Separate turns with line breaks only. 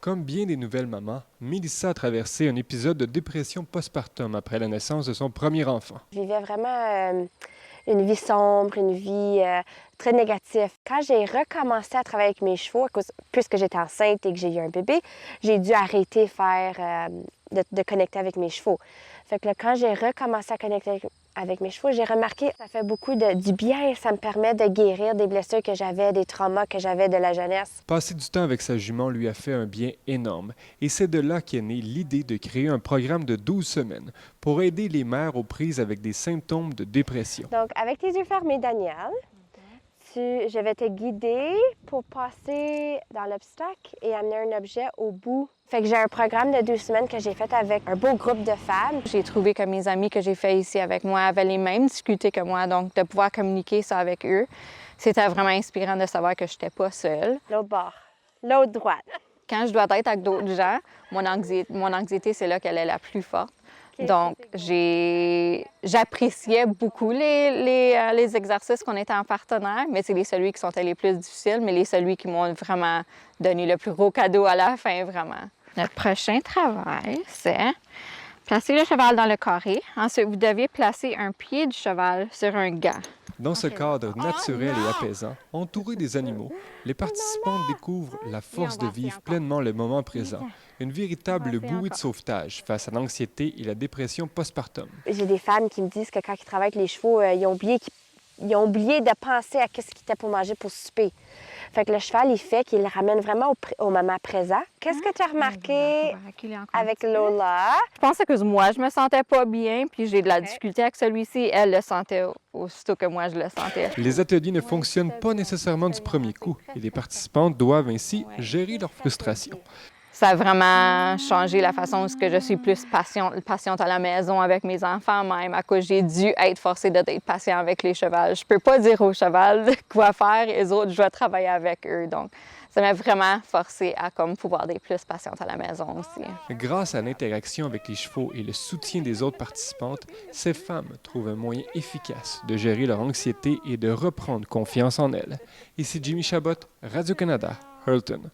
Comme bien des nouvelles mamans, Mélissa a traversé un épisode de dépression postpartum après la naissance de son premier enfant.
Je vivais vraiment une vie sombre, une vie très négative. Quand j'ai recommencé à travailler avec mes chevaux, puisque j'étais enceinte et que j'ai eu un bébé, j'ai dû arrêter de connecter avec mes chevaux. Fait que là, quand j'ai recommencé à connecter avec mes chevaux, j'ai remarqué que ça fait beaucoup du bien. Ça me permet de guérir des blessures que j'avais, des traumas que j'avais de la jeunesse.
Passer du temps avec sa jument lui a fait un bien énorme. Et c'est de là qu'est née l'idée de créer un programme de 12 semaines pour aider les mères aux prises avec des symptômes de dépression.
Donc, avec tes yeux fermés, Daniel, je vais te guider pour passer dans l'obstacle et amener un objet au bout. Fait que j'ai un programme de 12 semaines que j'ai fait avec un beau groupe de femmes.
J'ai trouvé que mes amis que j'ai fait ici avec moi avaient les mêmes difficultés que moi, donc de pouvoir communiquer ça avec eux, c'était vraiment inspirant de savoir que je n'étais pas seule.
L'autre bord, l'autre droite.
Quand je dois être avec d'autres gens, mon anxiété, c'est là qu'elle est la plus forte. Donc, j'appréciais beaucoup les exercices qu'on était en partenaire, mais c'est celui qui sont les plus difficiles, mais celui qui m'ont vraiment donné le plus gros cadeau à la fin, vraiment. Notre prochain travail, c'est placer le cheval dans le carré. Ensuite, vous deviez placer un pied du cheval sur un gant.
Dans ce cadre naturel et apaisant, entouré des animaux, les participants découvrent la force de vivre pleinement le moment présent, une véritable bouée de sauvetage face à l'anxiété et la dépression postpartum.
J'ai des femmes qui me disent que quand ils travaillent avec les chevaux, ils ont oublié de penser à ce qu'ils étaient pour manger pour souper. Fait que le cheval, il fait qu'il ramène vraiment au moment présent. Qu'est-ce que tu as remarqué avec Lola?
Je pensais que moi, je me sentais pas bien, puis j'ai de la difficulté avec celui-ci. Elle le sentait aussitôt que moi, je le sentais.
Les ateliers ne fonctionnent pas nécessairement du premier coup et les participants doivent ainsi gérer leur frustration.
Ça a vraiment changé la façon dont je suis plus patiente à la maison avec mes enfants même, à cause j'ai dû être forcée d'être patient avec les chevals. Je peux pas dire aux chevals quoi faire et les autres, je dois travailler avec eux. Donc, ça m'a vraiment forcée à pouvoir être plus patiente à la maison aussi.
Grâce à l'interaction avec les chevaux et le soutien des autres participantes, ces femmes trouvent un moyen efficace de gérer leur anxiété et de reprendre confiance en elles. Ici Jimmy Chabot, Radio-Canada, Hurlton.